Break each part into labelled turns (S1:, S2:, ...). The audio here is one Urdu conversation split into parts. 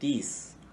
S1: 30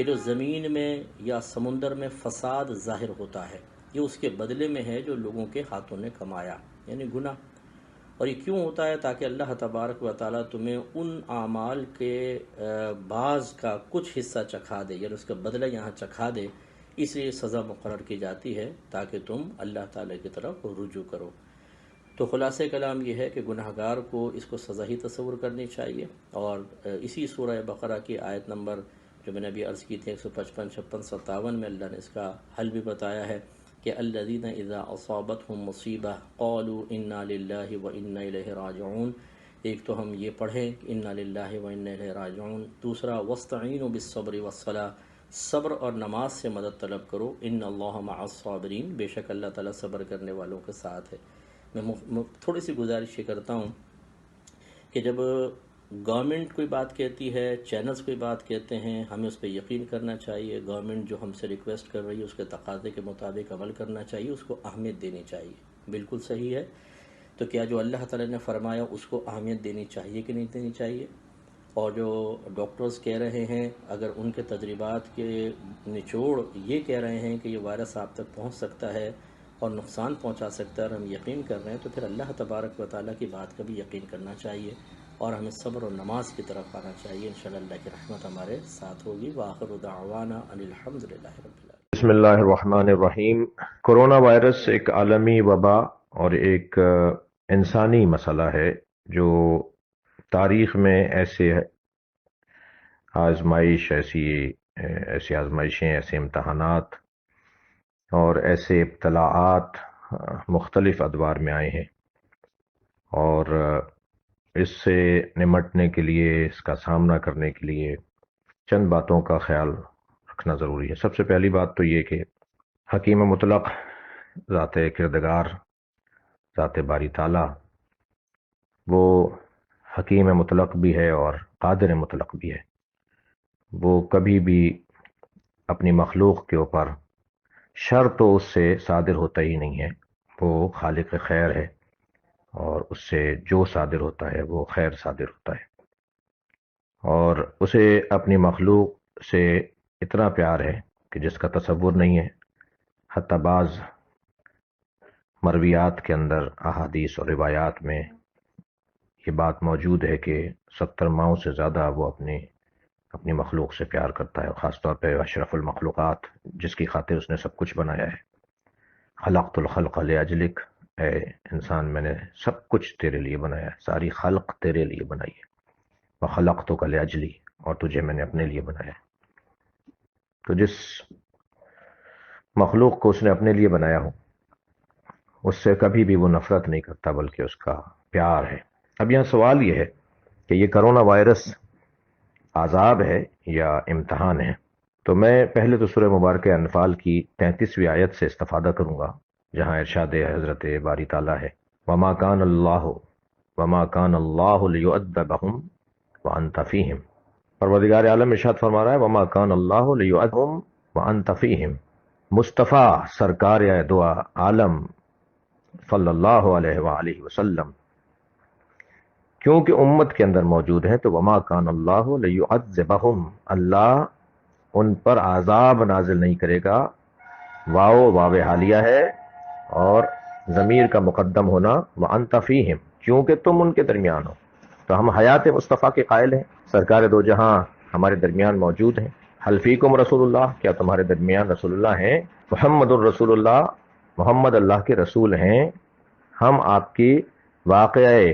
S1: کہ جو زمین میں یا سمندر میں فساد ظاہر ہوتا ہے یہ اس کے بدلے میں ہے جو لوگوں کے ہاتھوں نے کمایا، یعنی گناہ۔ اور یہ کیوں ہوتا ہے؟ تاکہ اللہ تبارک و تعالیٰ تمہیں ان اعمال کے بعض کا کچھ حصہ چکھا دے، یعنی اس کا بدلہ یہاں چکھا دے، اس لیے سزا مقرر کی جاتی ہے تاکہ تم اللہ تعالیٰ کی طرف رجوع کرو۔ تو خلاصہ کلام یہ ہے کہ گناہ گار کو اس کو سزا ہی تصور کرنی چاہیے، اور اسی سورہ بقرہ کی آیت نمبر جو میں نے ابھی عرض کی تھی 155، 56، 57 میں اللہ نے اس کا حل بھی بتایا ہے کہ الذین اذا اصابتهم مصیبہ قالوا انا للہ و انا الیہ راجعون۔ ایک تو ہم یہ پڑھیں کہ انا للہ و انا الیہ راجعون، دوسرا واستعینوا بالصبر والصلاۃ، صبر اور نماز سے مدد طلب کرو، ان اللہ مع الصابرین، بے شک اللہ تعالیٰ صبر کرنے والوں کے ساتھ ہے۔ میں تھوڑی سی گزارش یہ کرتا ہوں کہ جب گورنمنٹ کوئی بات کہتی ہے، چینلز کوئی بات کہتے ہیں، ہمیں اس پہ یقین کرنا چاہیے۔ گورنمنٹ جو ہم سے ریکویسٹ کر رہی ہے اس کے تقاضے کے مطابق عمل کرنا چاہیے، اس کو اہمیت دینی چاہیے، بالکل صحیح ہے۔ تو کیا جو اللہ تعالیٰ نے فرمایا اس کو اہمیت دینی چاہیے کہ نہیں دینی چاہیے؟ اور جو ڈاکٹرز کہہ رہے ہیں اگر ان کے تجربات کے نچوڑ یہ کہہ رہے ہیں کہ یہ وائرس آپ تک پہنچ سکتا ہے اور نقصان پہنچا سکتا ہے اور ہم یقین کر رہے ہیں، تو پھر اللہ تبارک و تعالیٰ کی بات کا بھی یقین کرنا چاہیے اور ہمیں صبر اور نماز کی طرف آنا چاہیے۔ انشاءاللہ اللہ کی رحمت ہمارے ساتھ ہوگی۔ وآخر دعوانا ان الحمدللہ رب العالمین۔
S2: بسم اللہ الرحمن الرحیم۔ کورونا وائرس ایک عالمی وبا اور ایک انسانی مسئلہ ہے جو تاریخ میں ایسی آزمائشیں، ایسے امتحانات اور ایسے ابتلاعات مختلف ادوار میں آئے ہیں، اور اس سے نمٹنے کے لیے، اس کا سامنا کرنے کے لیے چند باتوں کا خیال رکھنا ضروری ہے۔ سب سے پہلی بات تو یہ کہ حکیم مطلق ذات کردگار، ذات باری تعالیٰ، وہ حکیم مطلق بھی ہے اور قادر مطلق بھی ہے۔ وہ کبھی بھی اپنی مخلوق کے اوپر شر تو اس سے صادر ہوتا ہی نہیں ہے، وہ خالق خیر ہے اور اس سے جو صادر ہوتا ہے وہ خیر صادر ہوتا ہے، اور اسے اپنی مخلوق سے اتنا پیار ہے کہ جس کا تصور نہیں ہے۔ حتیٰ بعض مرویات کے اندر، احادیث اور روایات میں یہ بات موجود ہے کہ 70 ماؤں سے زیادہ وہ اپنی مخلوق سے پیار کرتا ہے، اور خاص طور پہ اشرف المخلوقات جس کی خاطر اس نے سب کچھ بنایا ہے۔ خلقت الخلق لاجلک، اے انسان میں نے سب کچھ تیرے لیے بنایا ہے، ساری خلق تیرے لیے بنائی ہے۔ وخلقتک لاجلی، اور تجھے میں نے اپنے لیے بنایا ہے۔ تو جس مخلوق کو اس نے اپنے لیے بنایا ہو، اس سے کبھی بھی وہ نفرت نہیں کرتا بلکہ اس کا پیار ہے۔ اب یہاں سوال یہ ہے کہ یہ کرونا وائرس عذاب ہے یا امتحان ہے؟ تو میں پہلے تو سورہ مبارکہ انفال کی 33ویں آیت سے استفادہ کروں گا، جہاں ارشاد حضرت باری تعالیٰ ہے وما کان اللہ لیعذبہم وانت فیہم۔ پروردگار عالم ارشاد فرما رہا ہے وما کان اللہ لیعذبہم وانت فیہم۔ مصطفیٰ سرکار دو عالم صلی اللہ علیہ وآلہ وسلم کیونکہ امت کے اندر موجود ہیں، تو وما کان اللہ لیعذبہم، اللہ ان پر عذاب نازل نہیں کرے گا۔ واو حالیہ ہے، اور ضمیر کا مقدم ہونا وانت فیہم، کیونکہ تم ان کے درمیان ہو۔ تو ہم حیات مصطفیٰ کے قائل ہیں، سرکار دو جہاں ہمارے درمیان موجود ہیں۔ حل فیکم رسول اللہ، کیا تمہارے درمیان رسول اللہ ہیں؟ محمد الرسول اللہ، محمد اللہ کے رسول ہیں۔ ہم آپ کی واقعہ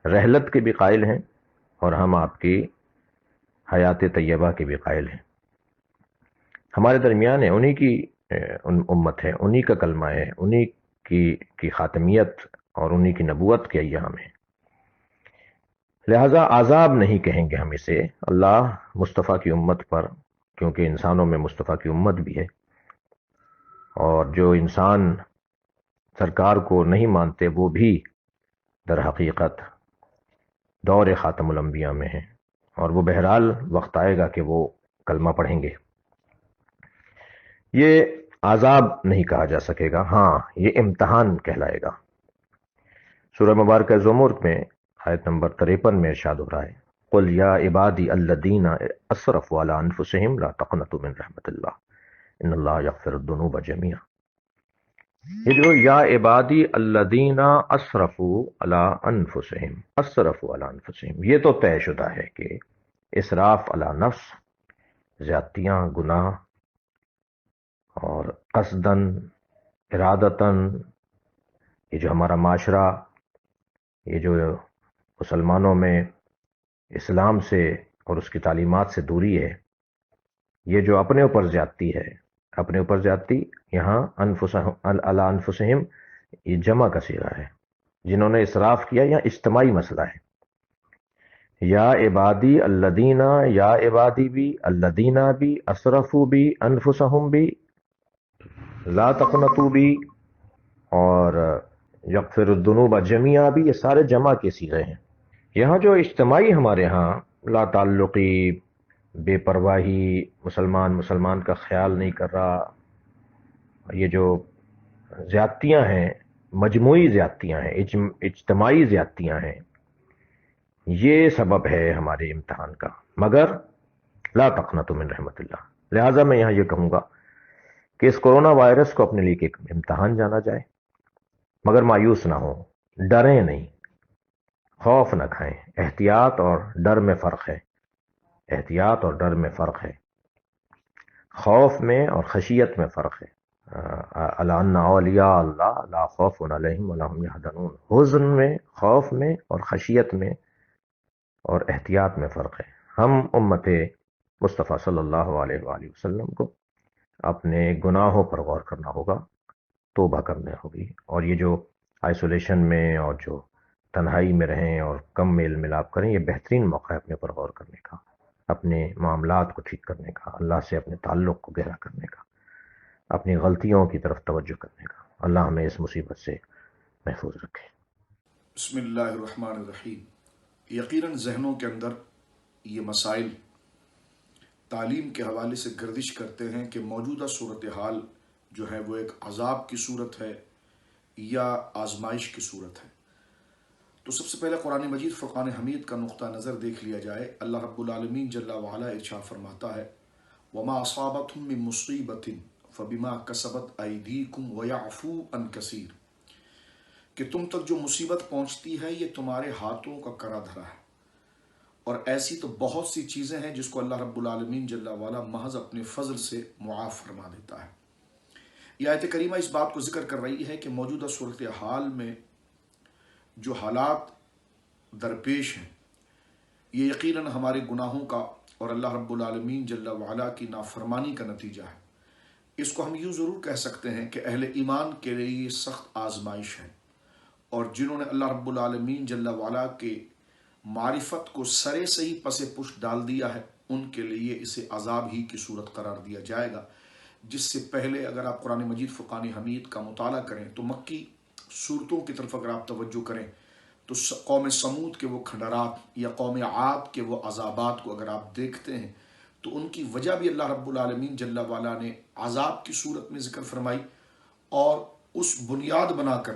S2: رحلت کے بھی قائل ہیں، اور ہم آپ کی حیات طیبہ کے بھی قائل ہیں۔ ہمارے درمیان ہے، انہی کی امت ہے، انہی کا کلمہ ہے، انہی کی خاتمیت اور انہی کی نبوت کے ایام ہیں۔ لہذا عذاب نہیں کہیں گے ہم اسے اللہ مصطفیٰ کی امت پر، کیونکہ انسانوں میں مصطفیٰ کی امت بھی ہے، اور جو انسان سرکار کو نہیں مانتے وہ بھی در حقیقت دور خاتم الانبیاء میں ہیں، اور وہ بہرحال وقت آئے گا کہ وہ کلمہ پڑھیں گے۔ یہ عذاب نہیں کہا جا سکے گا، ہاں یہ امتحان کہلائے گا۔ سورہ مبارکہ زمر میں آیت نمبر 53 میں ارشاد ہو رہا ہے قل یا عبادی الذین اسرفوا علی انفسہم لا تقنطوا من رحمت اللہ ان اللہ یغفر الذنوب جميعا. یہ جو یا عبادی الذین اسرفوا علی انفسہم، اسرفوا علی انفسہم، یہ تو طے شدہ ہے کہ اسراف علی نفس، زیادتیاں، گناہ اور قصداً ارادتاً، یہ جو ہمارا معاشرہ، یہ جو مسلمانوں میں اسلام سے اور اس کی تعلیمات سے دوری ہے، یہ جو اپنے اوپر زیادتی ہے، اپنے اوپر زیادتی یہاں علی انفسہم یہ جمع کا صیغہ ہے، جنہوں نے اسراف کیا، یہاں اجتماعی مسئلہ ہے. یا عبادی الذین، یا عبادی بھی، الذین بھی، اسرفوا بھی، انفسہم بھی، لا تقنطوا بھی، اور یغفر الذنوب جميعا بھی، یہ سارے جمع کے صیغے ہیں. یہاں جو اجتماعی ہمارے ہاں لا تعلقی، بے پرواہی، مسلمان کا خیال نہیں کر رہا، یہ جو زیادتیاں ہیں، مجموعی زیادتیاں ہیں، اجتماعی زیادتیاں ہیں، یہ سبب ہے ہمارے امتحان کا. مگر لا تقنطوا من رحمت اللہ. لہٰذا میں یہاں یہ کہوں گا کہ اس کورونا وائرس کو اپنے لیے ایک امتحان جانا جائے، مگر مایوس نہ ہوں، ڈریں نہیں، خوف نہ کھائیں. احتیاط اور ڈر میں فرق ہے، احتیاط اور ڈر میں فرق ہے، خوف میں اور خشیت میں فرق ہے. الا ان اولیاء اللہ لا خوف علیہم ولا هم يحزنون. حزن میں، خوف میں اور خشیت میں اور احتیاط میں فرق ہے. ہم امت مصطفیٰ صلی اللہ علیہ وآلہ وسلم کو اپنے گناہوں پر غور کرنا ہوگا، توبہ کرنے ہوگی، اور یہ جو آئسولیشن میں اور جو تنہائی میں رہیں اور کم میل ملاپ کریں، یہ بہترین موقع ہے اپنے پر غور کرنے کا، اپنے معاملات کو ٹھیک کرنے کا، اللہ سے اپنے تعلق کو گہرا کرنے کا، اپنی غلطیوں کی طرف توجہ کرنے کا. اللہ ہمیں اس مصیبت سے محفوظ رکھے.
S3: بسم اللہ الرحمن الرحیم. یقیناً ذہنوں کے اندر یہ مسائل تعلیم کے حوالے سے گردش کرتے ہیں کہ موجودہ صورتحال جو ہے وہ ایک عذاب کی صورت ہے یا آزمائش کی صورت ہے. تو سب سے پہلے قرآن مجید فرقان حمید کا نقطہ نظر دیکھ لیا جائے. اللہ رب العالمین جل وعلا ارشاد فرماتا ہے وَمَا أَصَابَتْهُم مِّن مُّصِيبَةٍ فَبِمَا كَسَبَتْ أَيْدِيكُمْ وَيَعْفُو عَن كَثِيرٍ، کہ تم تک جو مصیبت پہنچتی ہے یہ تمہارے ہاتھوں کا کرا دھرا ہے، اور ایسی تو بہت سی چیزیں ہیں جس کو اللہ رب العالمین جل وعلا محض اپنے فضل سے معاف فرما دیتا ہے. یہ آیت کریمہ اس بات کو ذکر کر رہی ہے کہ موجودہ صورتحال میں جو حالات درپیش ہیں یہ یقیناً ہمارے گناہوں کا اور اللہ رب العالمین جل وعلا کی نافرمانی کا نتیجہ ہے. اس کو ہم یوں ضرور کہہ سکتے ہیں کہ اہل ایمان کے لیے یہ سخت آزمائش ہے، اور جنہوں نے اللہ رب العالمین جل وعلا کے معرفت کو سرے سے ہی پس پشت ڈال دیا ہے، ان کے لیے اسے عذاب ہی کی صورت قرار دیا جائے گا. جس سے پہلے اگر آپ قرآن مجید فرقان حمید کا مطالعہ کریں تو مکی صورتوں کی طرف اگر آپ توجہ کریں تو قوم سمود کے وہ کھنڈرات یا قوم عاد کے وہ عذابات کو اگر آپ دیکھتے ہیں تو ان کی وجہ بھی اللہ رب العالمین جل وعلا نے عذاب کی صورت میں ذکر فرمائی، اور اس بنیاد بنا کر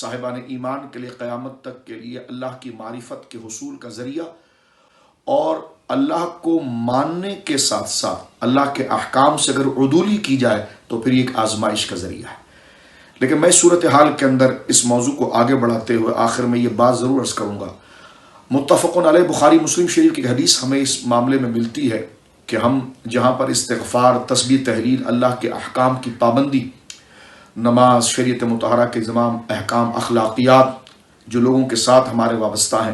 S3: صاحبان ایمان کے لیے قیامت تک کے لیے اللہ کی معرفت کے حصول کا ذریعہ اور اللہ کو ماننے کے ساتھ ساتھ اللہ کے احکام سے اگر عدولی کی جائے تو پھر یہ ایک آزمائش کا ذریعہ ہے. لیکن میں صورتحال کے اندر اس موضوع کو آگے بڑھاتے ہوئے آخر میں یہ بات ضرور عرض کروں گا. متفقن علیہ بخاری مسلم شریف کی حدیث ہمیں اس معاملے میں ملتی ہے کہ ہم جہاں پر استغفار، تسبیح، تحلیل، اللہ کے احکام کی پابندی، نماز، شریعت مطہرہ کے تمام احکام، اخلاقیات جو لوگوں کے ساتھ ہمارے وابستہ ہیں،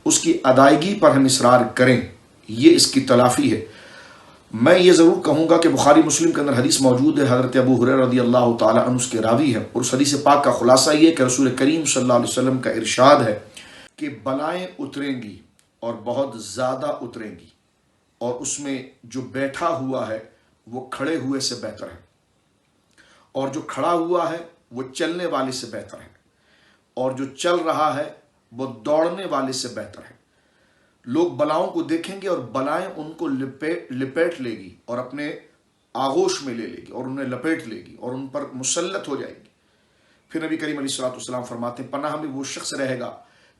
S3: اس کی ادائیگی پر ہم اصرار کریں، یہ اس کی تلافی ہے. میں یہ ضرور کہوں گا کہ بخاری مسلم کے اندر حدیث موجود ہے، حضرت ابو ہریرہ رضی اللہ تعالیٰ عنہ اس کے راوی ہے، اور اس حدیث پاک کا خلاصہ یہ کہ رسول کریم صلی اللہ علیہ وسلم کا ارشاد ہے کہ بلائیں اتریں گی اور بہت زیادہ اتریں گی، اور اس میں جو بیٹھا ہوا ہے وہ کھڑے ہوئے سے بہتر ہے، اور جو کھڑا ہوا ہے وہ چلنے والے سے بہتر ہے، اور جو چل رہا ہے وہ دوڑنے والے سے بہتر ہے. لوگ بلاؤں کو دیکھیں گے اور بلائیں ان کو لپیٹ لے گی اور اپنے آغوش میں لے گی اور انہیں لپیٹ لے گی اور ان پر مسلط ہو جائے گی. پھر نبی کریم علیہ الصلوۃ والسلام فرماتے ہیں پناہ میں وہ شخص رہے گا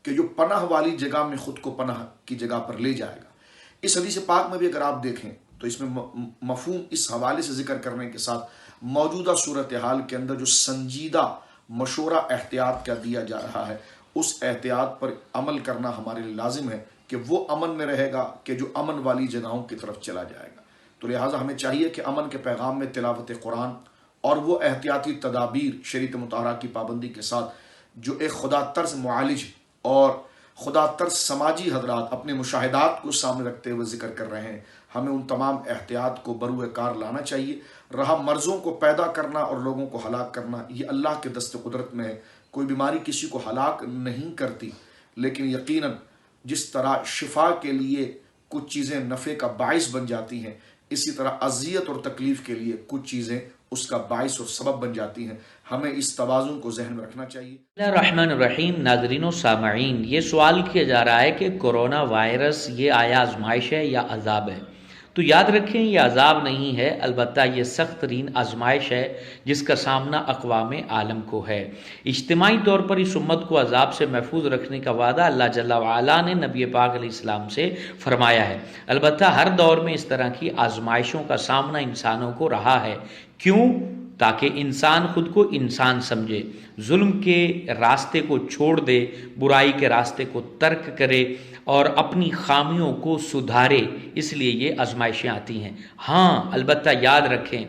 S4: کہ جو پناہ والی جگہ میں خود کو پناہ کی جگہ پر لے جائے گا۔ اس حدیث پاک میں بھی اگر آپ دیکھیں تو اس میں مفہوم اس حوالے سے ذکر کرنے کے ساتھ موجودہ صورتحال کے اندر جو سنجیدہ مشورہ احتیاط کا دیا جا رہا ہے، اس احتیاط پر عمل کرنا ہمارے لیے لازم ہے کہ وہ امن میں رہے گا کہ جو امن والی جگہوں کی طرف چلا جائے گا۔ تو لہٰذا ہمیں چاہیے کہ امن کے پیغام میں تلاوت قرآن اور وہ احتیاطی تدابیر شریعت مطہرہ کی پابندی کے ساتھ جو ایک خدا ترس معالج اور خدا ترس سماجی حضرات اپنے مشاہدات کو سامنے رکھتے ہوئے ذکر کر رہے ہیں، ہمیں ان تمام احتیاط کو بروئے کار لانا چاہیے۔ رہا مرضوں کو پیدا کرنا اور لوگوں کو ہلاک کرنا، یہ اللہ کے دست قدرت میں ہے، کوئی بیماری کسی کو ہلاک نہیں کرتی، لیکن یقیناً جس طرح شفا کے لیے کچھ چیزیں نفع کا باعث بن جاتی ہیں، اسی طرح اذیت اور تکلیف کے لیے کچھ چیزیں اس کا باعث اور سبب بن جاتی ہیں۔ ہمیں اس توازن کو ذہن میں رکھنا چاہیے۔
S5: بسم اللہ الرحمن الرحیم۔ ناظرین و سامعین، یہ سوال کیا جا رہا ہے کہ کرونا وائرس یہ آیا آزمائش ہے یا عذاب ہے؟ تو یاد رکھیں یہ عذاب نہیں ہے، البتہ یہ سخت ترین آزمائش ہے جس کا سامنا اقوام عالم کو ہے۔ اجتماعی طور پر اس امت کو عذاب سے محفوظ رکھنے کا وعدہ اللہ جل وعلا نے نبی پاک علیہ السلام سے فرمایا ہے۔ البتہ ہر دور میں اس طرح کی آزمائشوں کا سامنا انسانوں کو رہا ہے۔ کیوں؟ تاکہ انسان خود کو انسان سمجھے، ظلم کے راستے کو چھوڑ دے، برائی کے راستے کو ترک کرے اور اپنی خامیوں کو سدھارے، اس لیے یہ آزمائشیں آتی ہیں۔ ہاں البتہ یاد رکھیں،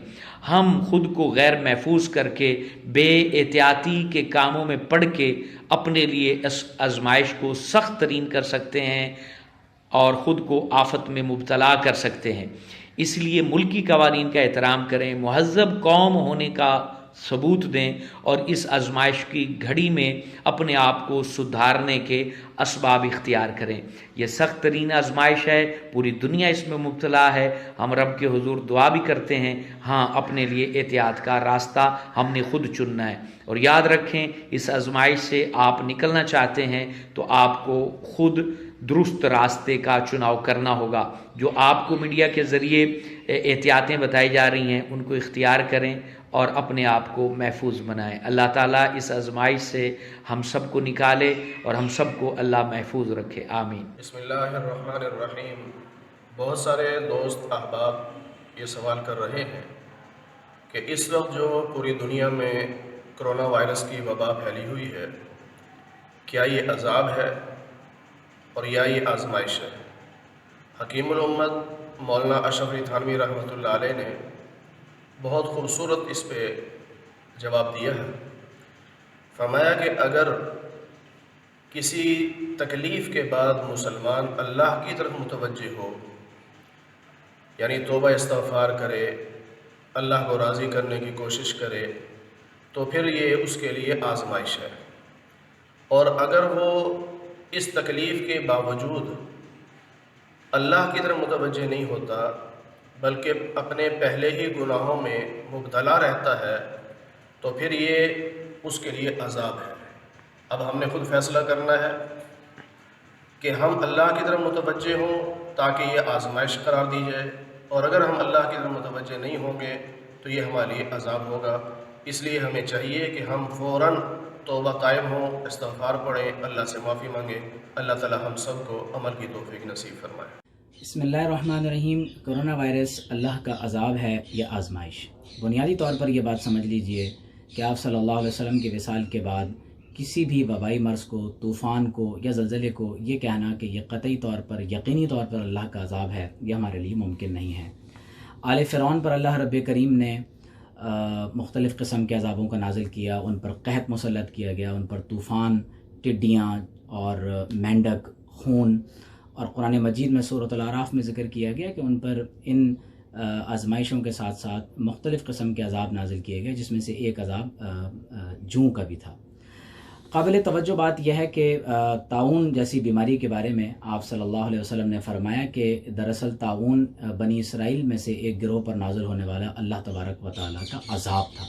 S5: ہم خود کو غیر محفوظ کر کے بے احتیاطی کے کاموں میں پڑ کے اپنے لیے اس آزمائش کو سخت ترین کر سکتے ہیں اور خود کو آفت میں مبتلا کر سکتے ہیں۔ اس لیے ملکی قوانین کا احترام کریں، مہذب قوم ہونے کا ثبوت دیں اور اس آزمائش کی گھڑی میں اپنے آپ کو سدھارنے کے اسباب اختیار کریں۔ یہ سخت ترین آزمائش ہے، پوری دنیا اس میں مبتلا ہے۔ ہم رب کے حضور دعا بھی کرتے ہیں، ہاں اپنے لیے احتیاط کا راستہ ہم نے خود چننا ہے۔ اور یاد رکھیں اس آزمائش سے آپ نکلنا چاہتے ہیں تو آپ کو خود درست راستے کا چناؤ کرنا ہوگا۔ جو آپ کو میڈیا کے ذریعے احتیاطیں بتائی جا رہی ہیں ان کو اختیار کریں اور اپنے آپ کو محفوظ بنائیں۔ اللہ تعالیٰ اس آزمائش سے ہم سب کو نکالے اور ہم سب کو اللہ محفوظ رکھے، آمین۔
S6: بسم اللہ الرحمن الرحیم۔ بہت سارے دوست احباب یہ سوال کر رہے ہیں کہ اس وقت جو پوری دنیا میں کرونا وائرس کی وبا پھیلی ہوئی ہے، کیا یہ عذاب ہے اور یا یہ آزمائش ہے؟ حکیم الامت مولانا اشرف علی تھانوی رحمۃ اللہ علیہ نے بہت خوبصورت اس پہ جواب دیا ہے۔ فرمایا کہ اگر کسی تکلیف کے بعد مسلمان اللہ کی طرف متوجہ ہو، یعنی توبہ استغفار کرے، اللہ کو راضی کرنے کی کوشش کرے، تو پھر یہ اس کے لیے آزمائش ہے۔ اور اگر وہ اس تکلیف کے باوجود اللہ کی طرف متوجہ نہیں ہوتا بلکہ اپنے پہلے ہی گناہوں میں مبتلا رہتا ہے، تو پھر یہ اس کے لیے عذاب ہے۔ اب ہم نے خود فیصلہ کرنا ہے کہ ہم اللہ کی طرف متوجہ ہوں تاکہ یہ آزمائش قرار دی جائے، اور اگر ہم اللہ کی طرف متوجہ نہیں ہوں گے تو یہ ہمارے لیے عذاب ہوگا۔ اس لیے ہمیں چاہیے کہ ہم فوراً توبہ قائم ہوں، استغفار پڑھیں، اللہ سے معافی مانگیں۔ اللہ تعالی ہم سب کو عمل کی توفیق نصیب فرمائے۔
S7: بسم اللہ الرحمن الرحیم۔ کرونا وائرس اللہ کا عذاب ہے یا آزمائش؟ بنیادی طور پر یہ بات سمجھ لیجئے کہ آپ صلی اللہ علیہ وسلم کے وصال کے بعد کسی بھی وبائی مرض کو، طوفان کو یا زلزلے کو یہ کہنا کہ یہ قطعی طور پر، یقینی طور پر اللہ کا عذاب ہے، یہ ہمارے لیے ممکن نہیں ہے۔ آل فرعون پر اللہ رب کریم نے مختلف قسم کے عذابوں کا نازل کیا، ان پر قحط مسلط کیا گیا، ان پر طوفان، ٹڈیاں اور مینڈک، خون، اور قرآن مجید میں سورۃ الاعراف میں ذکر کیا گیا کہ ان پر ان آزمائشوں کے ساتھ ساتھ مختلف قسم کے عذاب نازل کیے گئے، جس میں سے ایک عذاب جوں کا بھی تھا۔ قابل توجہ بات یہ ہے کہ طاعون جیسی بیماری کے بارے میں آپ صلی اللہ علیہ وسلم نے فرمایا کہ دراصل طاعون بنی اسرائیل میں سے ایک گروہ پر نازل ہونے والا اللہ تبارک و تعالیٰ کا عذاب تھا۔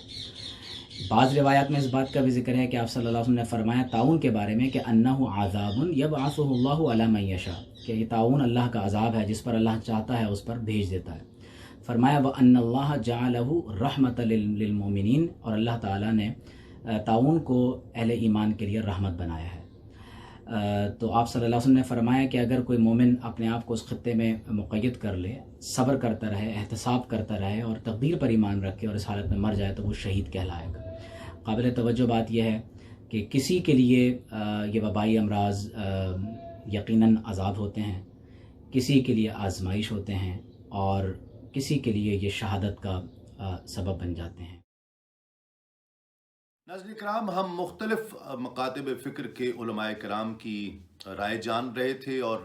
S7: بعض روایات میں اس بات کا بھی ذکر ہے کہ آپ صلی اللہ علیہ وسلم نے فرمایا طاعون کے بارے میں کہ انہ عذاب یبعثہ اللہ علی من یشاء، کہ یہ طاعون اللہ کا عذاب ہے، جس پر اللہ چاہتا ہے اس پر بھیج دیتا ہے۔ فرمایا وَأَنَّ اللَّهَ جَعَلَهُ رَحْمَةً لِلْمُؤْمِنِينَ، اور اللہ تعالیٰ نے طاعون کو اہل ایمان کے لیے رحمت بنایا ہے۔ تو آپ صلی اللہ علیہ وسلم نے فرمایا کہ اگر کوئی مومن اپنے آپ کو اس خطے میں مقید کر لے، صبر کرتا رہے، احتساب کرتا رہے اور تقدیر پر ایمان رکھے اور اس حالت میں مر جائے تو وہ شہید کہلائے گا۔ قابل توجہ بات یہ ہے کہ کسی کے لیے یہ وبائی امراض یقیناً عذاب ہوتے ہیں، کسی کے لیے آزمائش ہوتے ہیں اور کسی کے لیے یہ شہادت کا سبب بن جاتے ہیں۔
S3: ناظرین کرام، ہم مختلف مکاتب فکر کے علماء کرام کی رائے جان رہے تھے، اور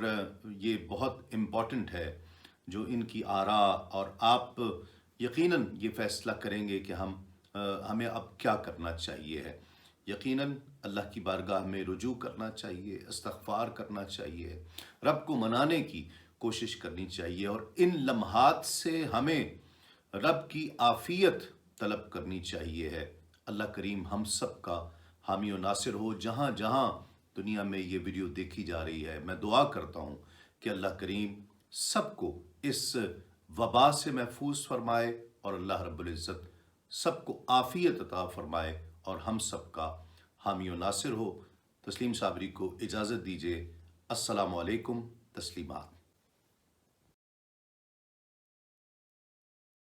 S3: یہ بہت امپورٹنٹ ہے جو ان کی آراء، اور آپ یقیناً یہ فیصلہ کریں گے کہ ہمیں اب کیا کرنا چاہیے ہے۔ یقیناً اللہ کی بارگاہ میں رجوع کرنا چاہیے، استغفار کرنا چاہیے، رب کو منانے کی کوشش کرنی چاہیے، اور ان لمحات سے ہمیں رب کی عافیت طلب کرنی چاہیے ہے۔ اللہ کریم ہم سب کا حامی و ناصر ہو۔ جہاں جہاں دنیا میں یہ ویڈیو دیکھی جا رہی ہے، میں دعا کرتا ہوں کہ اللہ کریم سب کو اس وبا سے محفوظ فرمائے، اور اللہ رب العزت سب کو عافیت عطا فرمائے اور ہم سب کا حامی و ناصر ہو۔ تسلیم صابری کو اجازت دیجیے۔ السلام علیکم۔ تسلیمات۔